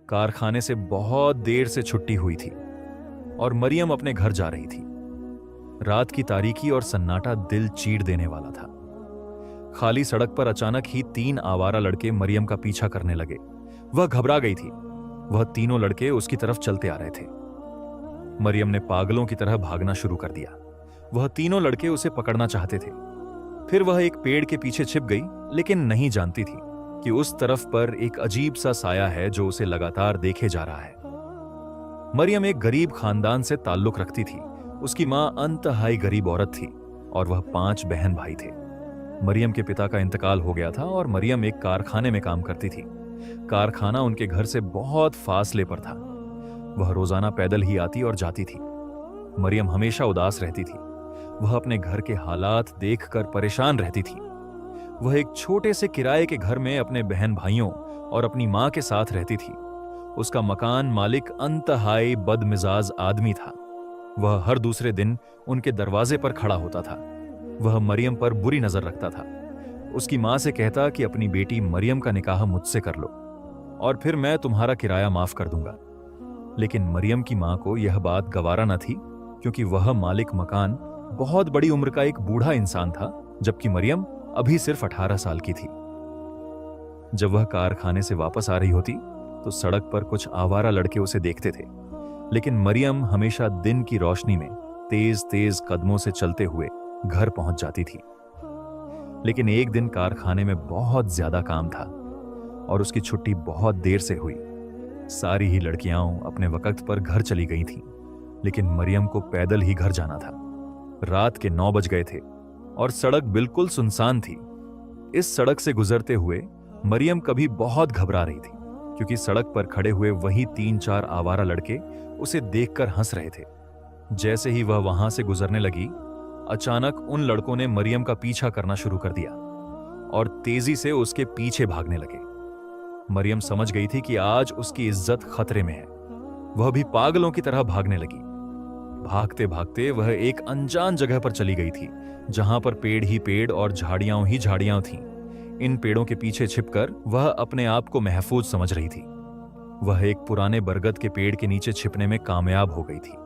कारखाने से बहुत देर से छुट्टी हुई थी और मरियम अपने घर जा रही थी। रात की तारीकी और सन्नाटा दिल चीर देने वाला था। खाली सड़क पर अचानक ही 3 आवारा लड़के मरियम का पीछा करने लगे। वह घबरा गई थी। वह तीनों लड़के उसकी तरफ चलते आ रहे थे। मरियम ने पागलों की तरह भागना शुरू कर दिया। वह तीनों लड़के उसे पकड़ना चाहते थे। फिर वह एक पेड़ के पीछे छिप गई, लेकिन नहीं जानती थी कि उस तरफ पर एक अजीब सा साया है जो उसे लगातार देखे जा रहा है। मरियम एक गरीब खानदान से ताल्लुक रखती थी। उसकी मां अंतहाई गरीब औरत थी और वह 5 बहन भाई थे। मरियम के पिता का इंतकाल हो गया था और मरियम एक कारखाने में काम करती थी। कारखाना उनके घर से बहुत फासले पर था। वह रोजाना पैदल ही आती और जाती थी। मरियम हमेशा उदास रहती थी। वह अपने घर के हालात देखकर परेशान रहती थी। वह एक छोटे से किराए के घर में अपने बहन भाइयों और अपनी मां के साथ रहती थी। उसका मकान मालिक अंतहाई बदमिजाज आदमी था। वह हर दूसरे दिन उनके दरवाजे पर खड़ा होता था। वह मरियम पर बुरी नजर रखता था। उसकी मां से कहता कि अपनी बेटी मरियम का निकाह मुझसे कर लो और फिर मैं तुम्हारा किराया माफ कर दूंगा। लेकिन मरियम की मां को यह बात गवारा न थी, क्योंकि वह मालिक मकान बहुत बड़ी उम्र का एक बूढ़ा इंसान था, जबकि मरियम अभी सिर्फ 18 साल की थी। जब वह कारखाने से वापस आ रही होती तो सड़क पर कुछ आवारा लड़के उसे देखते थे, लेकिन मरियम हमेशा दिन की रोशनी में तेज तेज कदमों से चलते हुए घर पहुंच जाती थी। लेकिन एक दिन कारखाने में बहुत ज्यादा काम था और उसकी छुट्टी बहुत देर से हुई। सारी ही लड़कियां अपने वक्त पर घर चली गई थीं, लेकिन मरियम को पैदल ही घर जाना था। रात के 9 बज गए थे और सड़क बिल्कुल सुनसान थी। इस सड़क से गुजरते हुए मरियम कभी बहुत घबरा रही थी, क्योंकि सड़क पर खड़े हुए वही 3-4 आवारा लड़के उसे देखकर हंस रहे थे। जैसे ही वह वहां से गुजरने लगी, अचानक उन लड़कों ने मरियम का पीछा करना शुरू कर दिया और तेजी से उसके पीछे भागने लगे। मरियम समझ गई थी कि आज उसकी इज्जत खतरे में है। वह भी पागलों की तरह भागने लगी। भागते भागते वह एक अनजान जगह पर चली गई थी, जहां पर पेड़ ही पेड़ और झाड़ियां ही झाड़ियां थीं। इन पेड़ों के पीछे छिपकर वह अपने आप को महफूज समझ रही थी। वह एक पुराने बरगद के पेड़ के नीचे छिपने में कामयाब हो गई थी।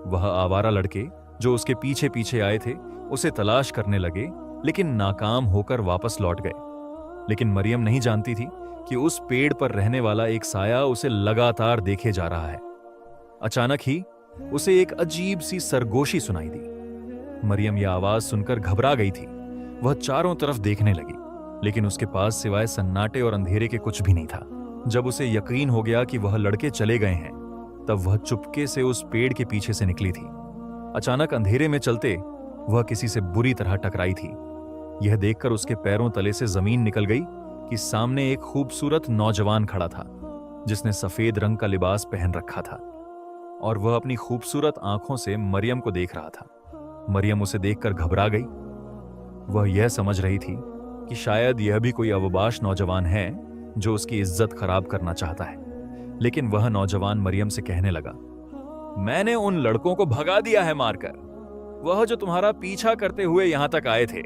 वह आवारा लड़के जो उसके पीछे पीछे आए थे उसे तलाश करने लगे, लेकिन नाकाम होकर वापस लौट गए। लेकिन मरियम नहीं जानती थी कि उस पेड़ पर रहने वाला एक साया उसे लगातार देखे जा रहा है। अचानक ही उसे एक अजीब सी सरगोशी सुनाई दी। मरियम यह आवाज सुनकर घबरा गई थी। वह चारों तरफ देखने लगी, लेकिन उसके पास सिवाय सन्नाटे और अंधेरे के कुछ भी नहीं था। जब उसे यकीन हो गया कि वह लड़के चले गए हैं, तब वह चुपके से उस पेड़ के पीछे से निकली थी। अचानक अंधेरे में चलते वह किसी से बुरी तरह टकराई थी। यह देखकर उसके पैरों तले से जमीन निकल गई कि सामने एक खूबसूरत नौजवान खड़ा था, जिसने सफेद रंग का लिबास पहन रखा था और वह अपनी खूबसूरत आंखों से मरियम को देख रहा था। मरियम उसे देखकर घबरा गई। वह यह समझ रही थी कि शायद यह भी कोई अवबाश नौजवान है जो उसकी इज्जत खराब करना चाहता है। लेकिन वह नौजवान मरियम से कहने लगा, मैंने उन लड़कों को भगा दिया है मारकर, वह जो तुम्हारा पीछा करते हुए यहां तक आए थे।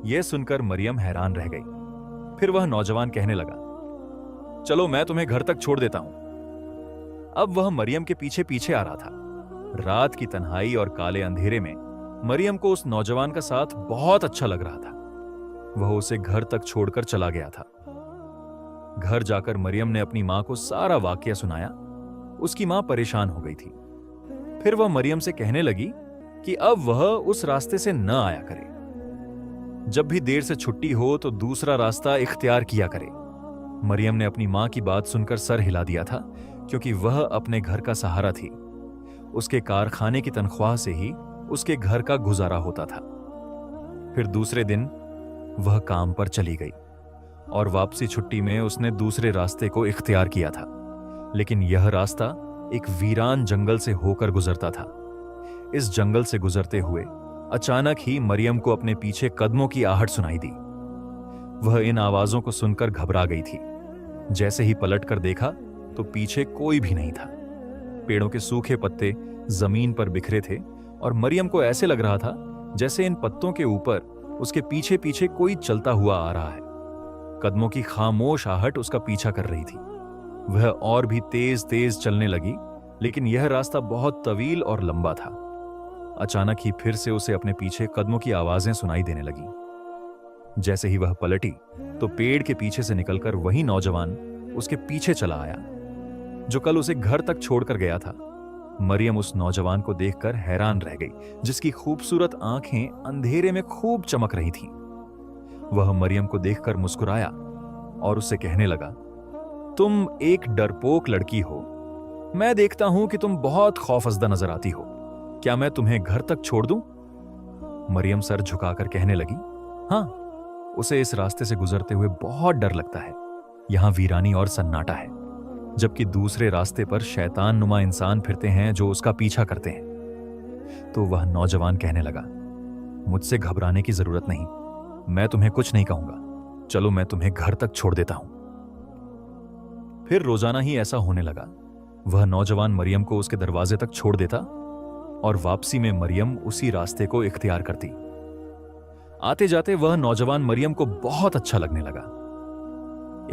यह सुनकर मरियम हैरान रह गई। फिर वह नौजवान कहने लगा, चलो मैं तुम्हें घर तक छोड़ देता हूं। अब वह मरियम के पीछे पीछे आ रहा था। रात की तन्हाई और काले अंधेरे में मरियम को उस नौजवान का साथ बहुत अच्छा लग रहा था। वह उसे घर तक छोड़कर चला गया था। घर जाकर मरियम ने अपनी मां को सारा वाकया सुनाया। उसकी मां परेशान हो गई थी। फिर वह मरियम से कहने लगी कि अब वह उस रास्ते से न आया करे। जब भी देर से छुट्टी हो तो दूसरा रास्ता इख्तियार किया करे। मरियम ने अपनी मां की बात सुनकर सर हिला दिया था, क्योंकि वह अपने घर का सहारा थी। उसके कारखाने की तनख्वाह से ही उसके घर का गुजारा होता था। फिर दूसरे दिन वह काम पर चली गई और वापसी छुट्टी में उसने दूसरे रास्ते को इख्तियार किया था। लेकिन यह रास्ता एक वीरान जंगल से होकर गुजरता था। इस जंगल से गुजरते हुए अचानक ही मरियम को अपने पीछे कदमों की आहट सुनाई दी। वह इन आवाजों को सुनकर घबरा गई थी। जैसे ही पलटकर देखा तो पीछे कोई भी नहीं था। पेड़ों के सूखे पत्ते जमीन पर बिखरे थे और मरियम को ऐसे लग रहा था जैसे इन पत्तों के ऊपर उसके पीछे पीछे कोई चलता हुआ आ रहा है। कदमों की खामोश आहट उसका पीछा कर रही थी। वह और भी तेज तेज चलने लगी, लेकिन यह रास्ता बहुत तवील और लंबा था। अचानक ही फिर से उसे अपने पीछे कदमों की आवाजें सुनाई देने लगी। जैसे ही वह पलटी तो पेड़ के पीछे से निकलकर वही नौजवान उसके पीछे चला आया जो कल उसे घर तक छोड़कर गया था। मरियम उस नौजवान को देखकर हैरान रह गई, जिसकी खूबसूरत आंखें अंधेरे में खूब चमक रही थीं। वह मरियम को देखकर मुस्कुराया और उससे कहने लगा, तुम एक डरपोक लड़की हो। मैं देखता हूं कि तुम बहुत खौफजदा नजर आती हो। क्या मैं तुम्हें घर तक छोड़ दूं? मरियम सर झुकाकर कहने लगी, हां, उसे इस रास्ते से गुजरते हुए बहुत डर लगता है। यहां वीरानी और सन्नाटा है, जबकि दूसरे रास्ते पर शैतान नुमा इंसान फिरते हैं जो उसका पीछा करते हैं। तो वह नौजवान कहने लगा, मुझसे घबराने की जरूरत नहीं, मैं तुम्हें कुछ नहीं कहूंगा। चलो मैं तुम्हें घर तक छोड़ देता हूं। फिर रोजाना ही ऐसा होने लगा। वह नौजवान मरियम को उसके दरवाजे तक छोड़ देता और वापसी में मरियम उसी रास्ते को इख्तियार करती। आते जाते वह नौजवान मरियम को बहुत अच्छा लगने लगा।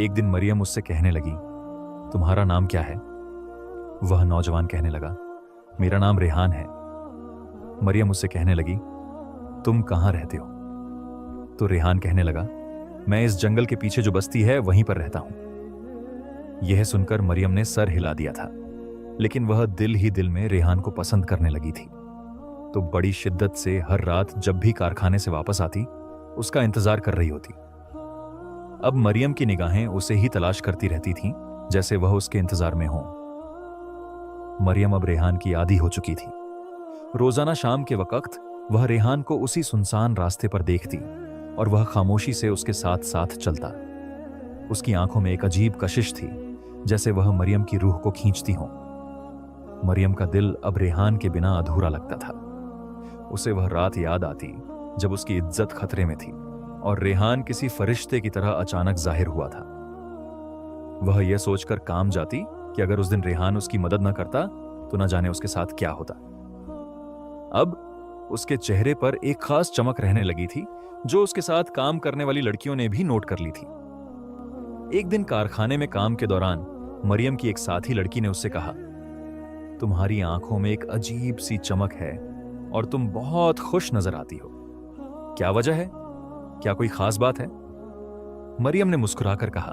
एक दिन मरियम उससे कहने लगी, तुम्हारा नाम क्या है? वह नौजवान कहने लगा, मेरा नाम रेहान है। मरियम उससे कहने लगी, तुम कहां रहते हो? तो रेहान कहने लगा, मैं इस जंगल के पीछे जो बस्ती है वहीं पर रहता हूं। यह सुनकर मरियम ने सर हिला दिया था, लेकिन वह दिल ही दिल में रेहान को पसंद करने लगी थी। तो बड़ी शिद्दत से हर रात जब भी कारखाने से वापस आती, उसका इंतजार कर रही होती। अब मरियम की निगाहें उसे ही तलाश करती रहती थीं, जैसे वह उसके इंतजार में हो। मरियम अब रेहान की आदी हो चुकी थी। रोजाना शाम के वक्त वह रेहान को उसी सुनसान रास्ते पर देखती और वह खामोशी से उसके साथ साथ चलता। उसकी आंखों में एक अजीब कशिश थी, जैसे वह मरियम की रूह को खींचती हो। मरियम का दिल अब रेहान के बिना अधूरा लगता था। उसे वह रात याद आती जब उसकी इज्जत खतरे में थी और रेहान किसी फरिश्ते की तरह अचानक जाहिर हुआ था। वह यह सोचकर काम जाती कि अगर उस दिन रेहान उसकी मदद न करता तो न जाने उसके साथ क्या होता। अब उसके चेहरे पर एक खास चमक रहने लगी थी, जो उसके साथ काम करने वाली लड़कियों ने भी नोट कर ली थी। एक दिन कारखाने में काम के दौरान मरियम की एक साथी लड़की ने उससे कहा, तुम्हारी आंखों में एक अजीब सी चमक है और तुम बहुत खुश नजर आती हो। क्या वजह है? क्या कोई खास बात है? मरियम ने मुस्कुराकर कहा,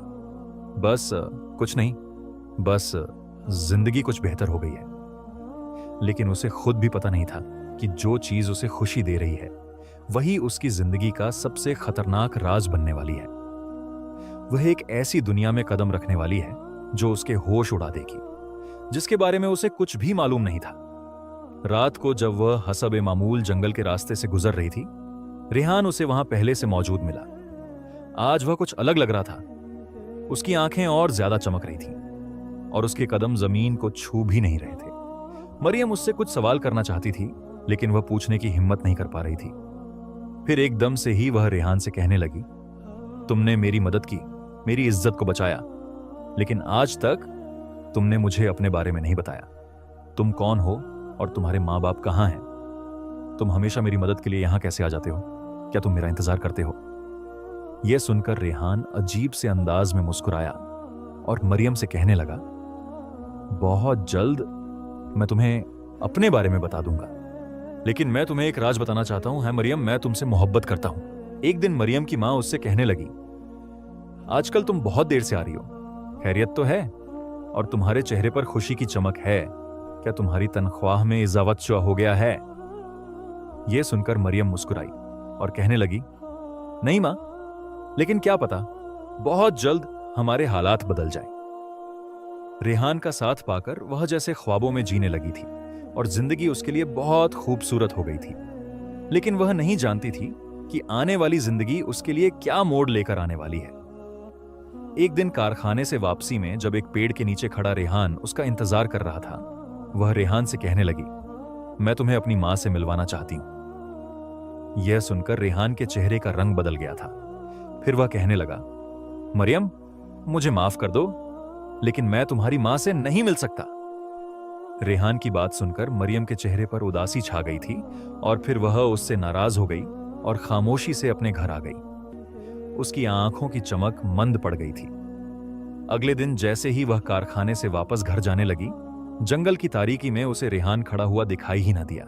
बस कुछ नहीं, बस जिंदगी कुछ बेहतर हो गई है। लेकिन उसे खुद भी पता नहीं था कि जो चीज उसे खुशी दे रही है वही उसकी जिंदगी का सबसे खतरनाक राज बनने वाली है। वह एक ऐसी दुनिया में कदम रखने वाली है जो उसके होश उड़ा देगी, जिसके बारे में उसे कुछ भी मालूम नहीं था। रात को जब वह हसब मामूल जंगल के रास्ते से गुजर रही थी, रेहान उसे वहां पहले से मौजूद मिला। आज वह कुछ अलग लग रहा था। उसकी आंखें और ज्यादा चमक रही थीं और उसके कदम जमीन को छू भी नहीं रहे थे। मरियम उससे कुछ सवाल करना चाहती थी, लेकिन वह पूछने की हिम्मत नहीं कर पा रही थी। फिर एकदम से ही वह रेहान से कहने लगी, तुमने मेरी मदद की, मेरी इज्जत को बचाया, लेकिन आज तक तुमने मुझे अपने बारे में नहीं बताया। तुम कौन हो और तुम्हारे माँ बाप कहाँ हैं? तुम हमेशा मेरी मदद के लिए यहां कैसे आ जाते हो? क्या तुम मेरा इंतजार करते हो? यह सुनकर रेहान अजीब से अंदाज में मुस्कुराया और मरियम से कहने लगा, बहुत जल्द मैं तुम्हें अपने बारे में बता दूंगा, लेकिन मैं तुम्हें एक राज बताना चाहता हूं। है मरियम, मैं तुमसे मोहब्बत करता हूं। एक दिन मरियम की मां उससे कहने लगी, आजकल तुम बहुत देर से आ रही हो, खैरियत तो है? और तुम्हारे चेहरे पर खुशी की चमक है, क्या तुम्हारी तनख्वाह में इजाफा हो गया है? यह सुनकर मरियम मुस्कुराई और कहने लगी, नहीं मां, लेकिन क्या पता बहुत जल्द हमारे हालात बदल जाएं। रेहान का साथ पाकर वह जैसे ख्वाबों में जीने लगी थी और जिंदगी उसके लिए बहुत खूबसूरत हो गई थी। लेकिन वह नहीं जानती थी कि आने वाली जिंदगी उसके लिए क्या मोड़ लेकर आने वाली है। एक दिन कारखाने से वापसी में जब एक पेड़ के नीचे खड़ा रेहान उसका इंतजार कर रहा था, वह रेहान से कहने लगी, मैं तुम्हें अपनी मां से मिलवाना चाहती हूं। यह सुनकर रेहान के चेहरे का रंग बदल गया था। फिर वह कहने लगा, मरियम, मुझे माफ कर दो, लेकिन मैं तुम्हारी मां से नहीं मिल सकता। रेहान की बात सुनकर मरियम के चेहरे पर उदासी छा गई थी और फिर वह उससे नाराज हो गई और खामोशी से अपने घर आ गई। उसकी आंखों की चमक मंद पड़ गई थी। अगले दिन जैसे ही वह कारखाने से वापस घर जाने लगी, जंगल की तारीकी में उसे रेहान खड़ा हुआ दिखाई ही न दिया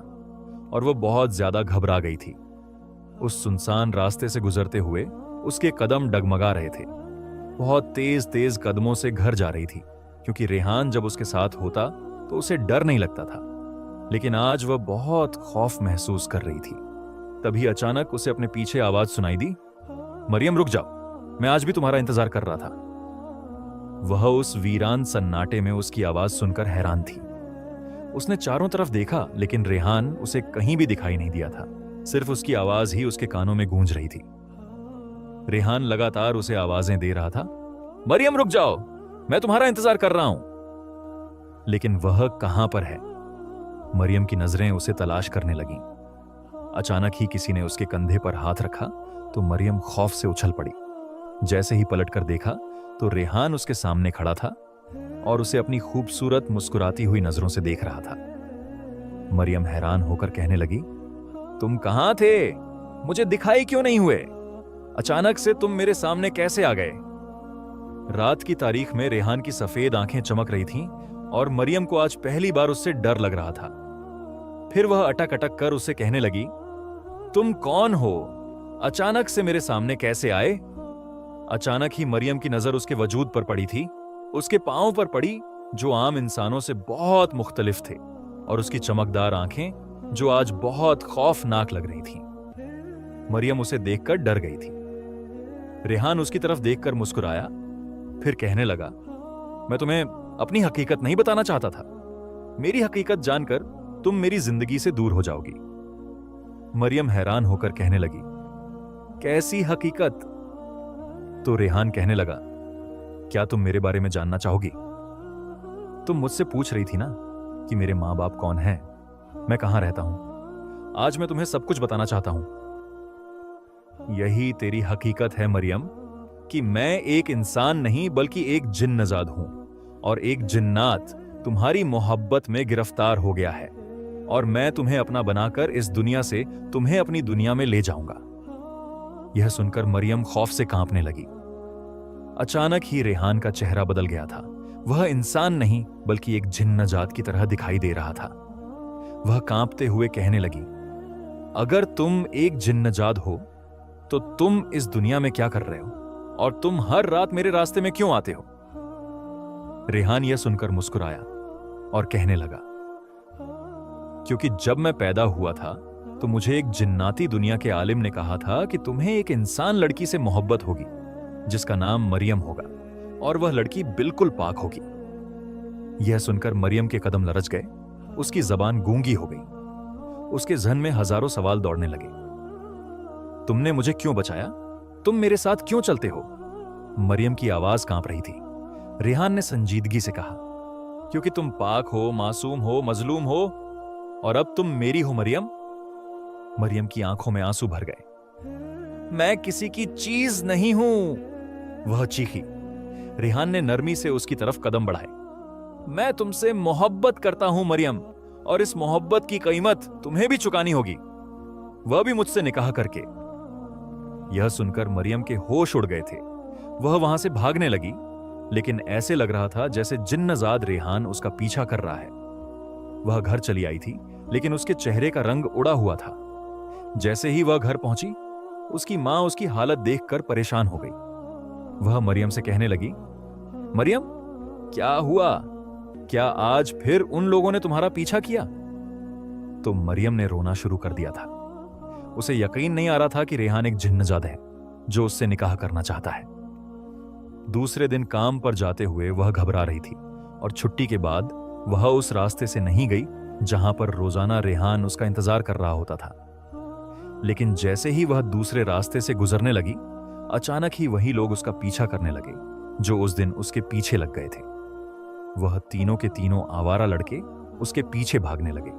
और वह बहुत ज्यादा घबरा गई थी। उस सुनसान रास्ते से गुजरते हुए उसके कदम डगमगा रहे थे। बहुत तेज तेज कदमों से घर जा रही थी, क्योंकि रेहान जब उसके साथ होता तो उसे डर नहीं लगता था, लेकिन आज वह बहुत खौफ महसूस कर रही थी। तभी अचानक उसे अपने पीछे आवाज सुनाई दी, मरियम रुक जाओ, मैं आज भी तुम्हारा इंतजार कर रहा था। वह उस वीरान सन्नाटे में उसकी आवाज सुनकर हैरान थी। उसने चारों तरफ देखा, लेकिन रेहान उसे कहीं भी दिखाई नहीं दिया था। सिर्फ उसकी आवाज ही उसके कानों में गूंज रही थी। रेहान लगातार उसे आवाजें दे रहा था, मरियम रुक जाओ, मैं तुम्हारा इंतजार कर रहा हूं। लेकिन वह कहां पर है? मरियम की नजरें उसे तलाश करने लगीं। अचानक ही किसी ने उसके कंधे पर हाथ रखा तो मरियम खौफ से उछल पड़ी। जैसे ही पलटकर देखा तो रेहान उसके सामने खड़ा था और उसे अपनी खूबसूरत मुस्कुराती हुई नजरों से देख रहा था। मरियम हैरान होकर कहने लगी, तुम कहां थे? मुझे दिखाई क्यों नहीं हुए? अचानक से तुम मेरे सामने कैसे आ गए? रात की तारीख में रेहान की सफेद आंखें चमक रही थीं और मरियम को आज पहली बार उससे डर लग रहा था। फिर वह अटक अटक कर उससे कहने लगी, तुम कौन हो? अचानक से मेरे सामने कैसे आए? अचानक ही मरियम की नजर उसके वजूद पर पड़ी थी, उसके पांव पर पड़ी जो आम इंसानों से बहुत मुख्तलिफ थे, और उसकी चमकदार आंखें जो आज बहुत खौफनाक लग रही थीं। मरियम उसे देखकर डर गई थी। रेहान उसकी तरफ देखकर मुस्कुराया, फिर कहने लगा, मैं तुम्हें अपनी हकीकत नहीं बताना चाहता था। मेरी हकीकत जानकर तुम मेरी जिंदगी से दूर हो जाओगी। मरियम हैरान होकर कहने लगी, कैसी हकीकत? तो रेहान कहने लगा, क्या तुम मेरे बारे में जानना चाहोगी? तुम मुझसे पूछ रही थी ना कि मेरे मां बाप कौन हैं, मैं कहां रहता हूं। आज मैं तुम्हें सब कुछ बताना चाहता हूं। यही तेरी हकीकत है मरियम, कि मैं एक इंसान नहीं बल्कि एक जिन्नजाद हूं, और एक जिन्नात तुम्हारी मोहब्बत में गिरफ्तार हो गया है, और मैं तुम्हें अपना बनाकर इस दुनिया से तुम्हें अपनी दुनिया में ले जाऊंगा। यह सुनकर मरियम खौफ से कांपने लगी। अचानक ही रेहान का चेहरा बदल गया था। वह इंसान नहीं बल्कि एक जिन्नजात की तरह दिखाई दे रहा था। वह कांपते हुए कहने लगी, अगर तुम एक जिन्नजात हो तो तुम इस दुनिया में क्या कर रहे हो, और तुम हर रात मेरे रास्ते में क्यों आते हो? रेहान यह सुनकर मुस्कुराया और कहने लगा, क्योंकि जब मैं पैदा हुआ था तो मुझे एक जिन्नाती दुनिया के आलिम ने कहा था कि तुम्हें एक इंसान लड़की से मोहब्बत होगी जिसका नाम मरियम होगा, और वह लड़की बिल्कुल पाक होगी। यह सुनकर मरियम के कदम लरच गए, उसकी जबान गूंगी हो गई। उसके जहन में हजारों सवाल दौड़ने लगे। तुमने मुझे क्यों बचाया? तुम मेरे साथ क्यों चलते हो? मरियम की आवाज कांप रही थी। रेहान ने संजीदगी से कहा, क्योंकि तुम पाक हो, मासूम हो, मजलूम हो, और अब तुम मेरी हो मरियम। मरियम की आंखों में आंसू भर गए। मैं किसी की चीज नहीं हूं, वह चीखी। रेहान ने नरमी से उसकी तरफ कदम बढ़ाए। मैं तुमसे मोहब्बत करता हूं मरियम, और इस मोहब्बत की कीमत तुम्हें भी चुकानी होगी, वह भी मुझसे निकाह करके। यह सुनकर मरियम के होश उड़ गए थे। वह वहां से भागने लगी, लेकिन ऐसे लग रहा था जैसे जिन्नजाद रेहान उसका पीछा कर रहा है। वह घर चली आई थी, लेकिन उसके चेहरे का रंग उड़ा हुआ था। जैसे ही वह घर पहुंची, उसकी मां उसकी हालत देखकर परेशान हो गई। वह मरियम से कहने लगी, मरियम क्या हुआ? क्या आज फिर उन लोगों ने तुम्हारा पीछा किया? तो मरियम ने रोना शुरू कर दिया था। उसे यकीन नहीं आ रहा था कि रेहान एक जिन्नजाद है जो उससे निकाह करना चाहता है। दूसरे दिन काम पर जाते हुए वह घबरा रही थी, और छुट्टी के बाद वह उस रास्ते से नहीं गई जहां पर रोजाना रेहान उसका इंतजार कर रहा होता था। लेकिन जैसे ही वह दूसरे रास्ते से गुजरने लगी, अचानक ही वही लोग उसका पीछा करने लगे जो उस दिन उसके पीछे लग गए थे। वह तीनों के तीनों आवारा लड़के उसके पीछे भागने लगे।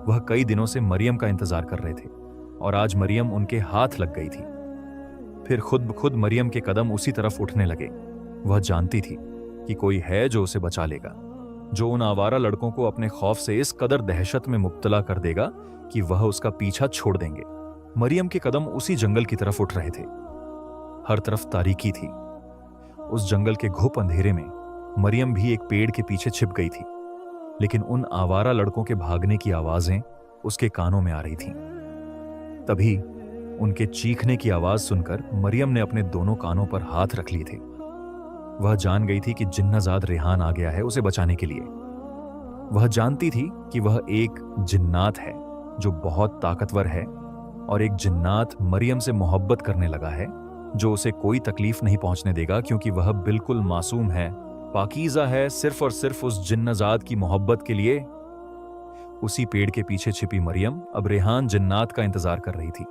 वह कई दिनों से मरियम का इंतजार कर रहे थे, और आज मरियम उनके हाथ लग गई थी। फिर खुद ब खुद मरियम के कदम उसी तरफ उठने लगे। वह जानती थी कि कोई है जो उसे बचा लेगा, जो उन आवारा लड़कों को अपने खौफ से इस कदर दहशत में मुब्तला कर देगा कि वह उसका पीछा छोड़ देंगे। मरियम के कदम उसी जंगल की तरफ उठ रहे थे। हर तरफ तारीकी थी। उस जंगल के घुप अंधेरे में मरियम भी एक पेड़ के पीछे छिप गई थी, लेकिन उन आवारा लड़कों के भागने की आवाजें उसके कानों में आ रही थीं। तभी उनके चीखने की आवाज सुनकर मरियम ने अपने दोनों कानों पर हाथ रख लिए थे। वह जान गई थी कि जिन्नाजाद रेहान आ गया है उसे बचाने के लिए। वह जानती थी कि वह एक जिन्नात है जो बहुत ताकतवर है, और एक जिन्नात मरियम से मोहब्बत करने लगा है जो उसे कोई तकलीफ नहीं पहुंचने देगा, क्योंकि वह बिल्कुल मासूम है, पाकीज़ा है, सिर्फ और सिर्फ उस जिन्नाजाद की मोहब्बत के लिए। उसी पेड़ के पीछे छिपी मरियम अब रेहान जिन्नात का इंतजार कर रही थी,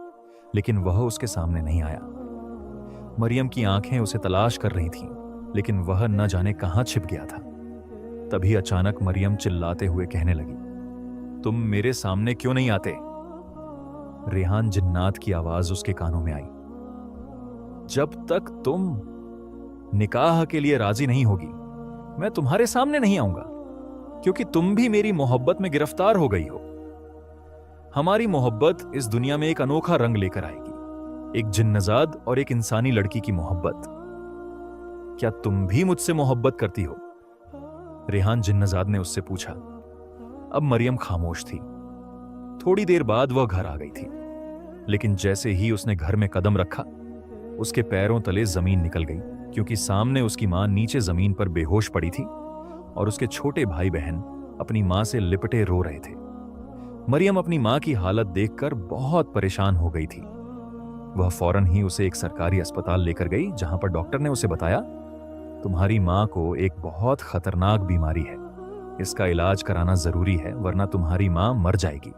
लेकिन वह उसके सामने नहीं आया। मरियम की आंखें उसे तलाश कर रही थीं, लेकिन वह न जाने कहां छिप गया था। तभी अचानक मरियम चिल्लाते हुए कहने लगी, तुम मेरे सामने क्यों नहीं आते? रेहान जिन्नात की आवाज उसके कानों में आई, जब तक तुम निकाह के लिए राजी नहीं होगी मैं तुम्हारे सामने नहीं आऊंगा, क्योंकि तुम भी मेरी मोहब्बत में गिरफ्तार हो गई हो। हमारी मोहब्बत इस दुनिया में एक अनोखा रंग लेकर आएगी, एक जिन्नजाद और एक इंसानी लड़की की मोहब्बत। क्या तुम भी मुझसे मोहब्बत करती हो? रेहान जिन्नजाद ने उससे पूछा। अब मरियम खामोश थी। थोड़ी देर बाद वह घर आ गई थी, लेकिन जैसे ही उसने घर में कदम रखा उसके पैरों तले जमीन निकल गई, क्योंकि सामने उसकी मां नीचे जमीन पर बेहोश पड़ी थी और उसके छोटे भाई बहन अपनी मां से लिपटे रो रहे थे। मरियम अपनी मां की हालत देखकर बहुत परेशान हो गई थी। वह फौरन ही उसे एक सरकारी अस्पताल लेकर गई, जहां पर डॉक्टर ने उसे बताया, तुम्हारी मां को एक बहुत खतरनाक बीमारी है, इसका इलाज कराना जरूरी है, वरना तुम्हारी मां मर जाएगी।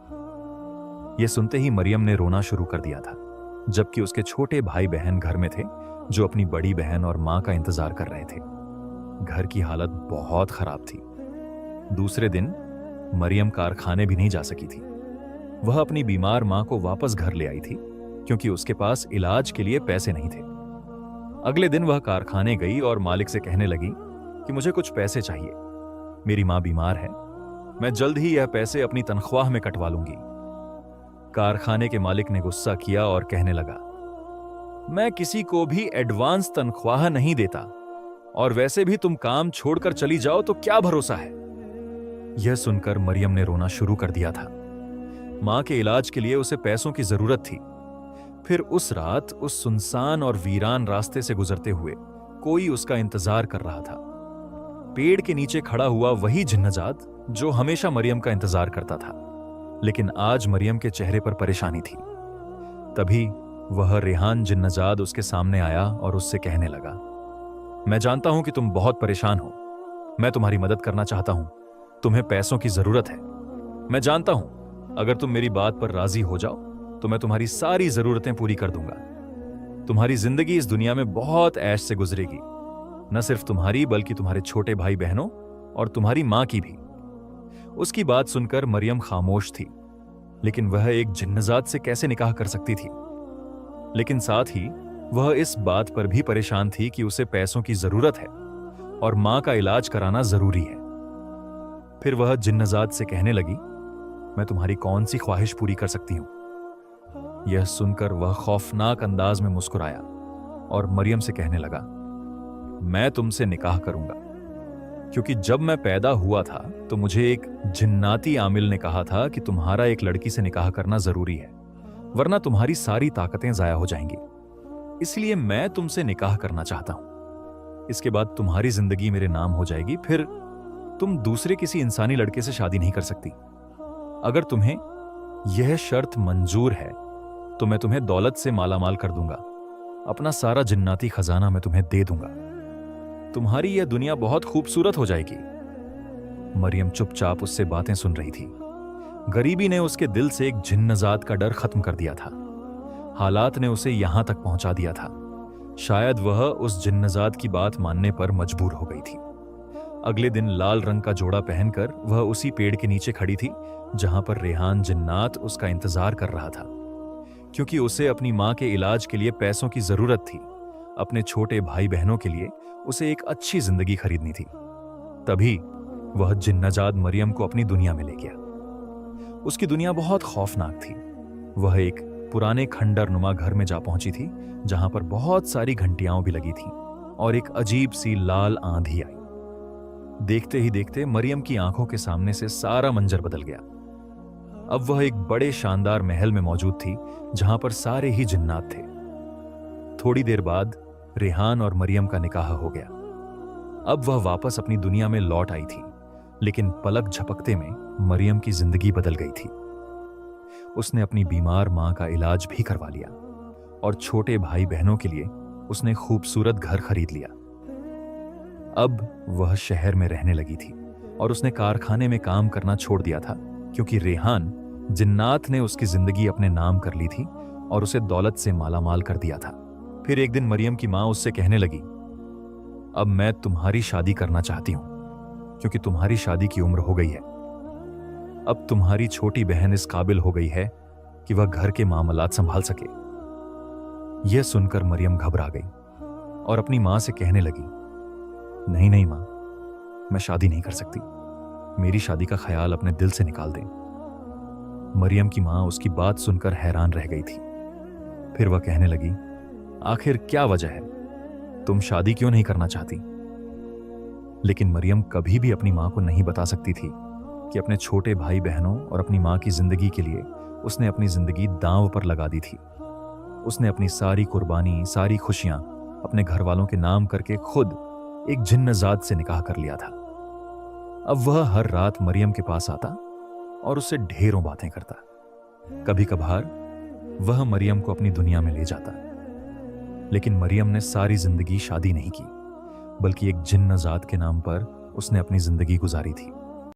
यह सुनते ही मरियम ने रोना शुरू कर दिया था, जबकि उसके छोटे भाई बहन घर में थे जो अपनी बड़ी बहन और मां का इंतजार कर रहे थे। घर की हालत बहुत खराब थी। दूसरे दिन मरियम कारखाने भी नहीं जा सकी थी। वह अपनी बीमार मां को वापस घर ले आई थी, क्योंकि उसके पास इलाज के लिए पैसे नहीं थे। अगले दिन वह कारखाने गई और मालिक से कहने लगी कि मुझे कुछ पैसे चाहिए, मेरी मां बीमार है, मैं जल्द ही यह पैसे अपनी तनख्वाह में कटवा लूंगी। कारखाने के मालिक ने गुस्सा किया और कहने लगा, मैं किसी को भी एडवांस तनख्वाह नहीं देता, और वैसे भी तुम काम छोड़कर चली जाओ तो क्या भरोसा है। यह सुनकर मरियम ने रोना शुरू कर दिया था। मां के इलाज के लिए उसे पैसों की जरूरत थी। फिर उस रात उस सुनसान और वीरान रास्ते से गुजरते हुए कोई उसका इंतजार कर रहा था। पेड़ के नीचे खड़ा हुआ वही जिन्नजाद जो हमेशा मरियम का इंतजार करता था, लेकिन आज मरियम के चेहरे पर परेशानी थी। तभी वह रेहान जिन्नजाद उसके सामने आया और उससे कहने लगा, मैं जानता हूं कि तुम बहुत परेशान हो, मैं तुम्हारी मदद करना चाहता हूं, तुम्हें पैसों की जरूरत है। मैं जानता हूं अगर तुम मेरी बात पर राजी हो जाओ तो मैं तुम्हारी सारी जरूरतें पूरी कर दूंगा। तुम्हारी जिंदगी इस दुनिया में बहुत ऐश से गुजरेगी, न सिर्फ तुम्हारी बल्कि तुम्हारे छोटे भाई बहनों और तुम्हारी मां की भी। उसकी बात सुनकर मरियम खामोश थी, लेकिन वह एक जिन्नजाद से कैसे निकाह कर सकती थी। लेकिन साथ ही वह इस बात पर भी परेशान थी कि उसे पैसों की जरूरत है और मां का इलाज कराना जरूरी है। फिर वह जिन्नजाद से कहने लगी, मैं तुम्हारी कौन सी ख्वाहिश पूरी कर सकती हूं? यह सुनकर वह खौफनाक अंदाज में मुस्कुराया और मरियम से कहने लगा, मैं तुमसे निकाह करूंगा, क्योंकि जब मैं पैदा हुआ था तो मुझे एक जिन्नाती आमिल ने कहा था कि तुम्हारा एक लड़की से निकाह करना जरूरी है, वरना तुम्हारी सारी ताकतें जाया हो जाएंगी। इसलिए मैं तुमसे निकाह करना चाहता हूं। इसके बाद तुम्हारी जिंदगी मेरे नाम हो जाएगी, फिर तुम दूसरे किसी इंसानी लड़के से शादी नहीं कर सकती। अगर तुम्हें यह शर्त मंजूर है तो मैं तुम्हें दौलत से मालामाल कर दूंगा, अपना सारा जिन्नाती खजाना मैं तुम्हें दे दूंगा, तुम्हारी यह दुनिया बहुत खूबसूरत हो जाएगी। मरियम चुपचाप उससे बातें सुन रही थी। गरीबी ने उसके दिल से एक जिन्नजाद का डर खत्म कर दिया था। हालात ने उसे यहां तक पहुंचा दिया था। शायद वह उस जिन्नजाद की बात मानने पर मजबूर हो गई थी। अगले दिन लाल रंग का जोड़ा पहनकर वह उसी पेड़ के नीचे खड़ी थी जहां पर रेहान जिन्नात उसका इंतजार कर रहा था, क्योंकि उसे अपनी मां के इलाज के लिए पैसों की जरूरत थी। अपने छोटे भाई बहनों के लिए उसे एक अच्छी जिंदगी खरीदनी थी। तभी वह जिन्नजाद मरियम को अपनी दुनिया में ले गया। उसकी दुनिया बहुत खौफनाक थी। वह एक पुराने खंडर नुमा घर में जा पहुंची थी, जहां पर बहुत सारी घंटियां भी लगी थीं और एक अजीब सी लाल आंधी आई। देखते ही देखते मरियम की आंखों के सामने से सारा मंजर बदल गया। अब वह एक बड़े शानदार महल में मौजूद थी जहां पर सारे ही जिन्नात थे। थोड़ी देर बाद रेहान और मरियम का निकाह हो गया। अब वह वापस अपनी दुनिया में लौट आई थी, लेकिन पलक झपकते में मरियम की जिंदगी बदल गई थी। उसने अपनी बीमार मां का इलाज भी करवा लिया और छोटे भाई बहनों के लिए उसने खूबसूरत घर खरीद लिया। अब वह शहर में रहने लगी थी और उसने कारखाने में काम करना छोड़ दिया था, क्योंकि रेहान जिन्नात ने उसकी जिंदगी अपने नाम कर ली थी और उसे दौलत से मालामाल कर दिया था। फिर एक दिन मरियम की मां उससे कहने लगी, अब मैं तुम्हारी शादी करना चाहती हूं, क्योंकि तुम्हारी शादी की उम्र हो गई है। अब तुम्हारी छोटी बहन इस काबिल हो गई है कि वह घर के मामलात संभाल सके। यह सुनकर मरियम घबरा गई और अपनी मां से कहने लगी, नहीं नहीं मां, मैं शादी नहीं कर सकती। मेरी शादी का ख्याल अपने दिल से निकाल दें। मरियम की मां उसकी बात सुनकर हैरान रह गई थी। फिर वह कहने लगी, आखिर क्या वजह है, तुम शादी क्यों नहीं करना चाहती? लेकिन मरियम कभी भी अपनी मां को नहीं बता सकती थी कि अपने छोटे भाई बहनों और अपनी मां की जिंदगी के लिए उसने अपनी जिंदगी दांव पर लगा दी थी। उसने अपनी सारी कुर्बानी, सारी खुशियां अपने घर वालों के नाम करके खुद एक जिन्नजात से निकाह कर लिया था। अब वह हर रात मरियम के पास आता और उससे ढेरों बातें करता। कभी कभार वह मरियम को अपनी दुनिया में ले जाता, लेकिन मरियम ने सारी जिंदगी शादी नहीं की, बल्कि एक जिन्नजात के नाम पर उसने अपनी जिंदगी गुजारी थी।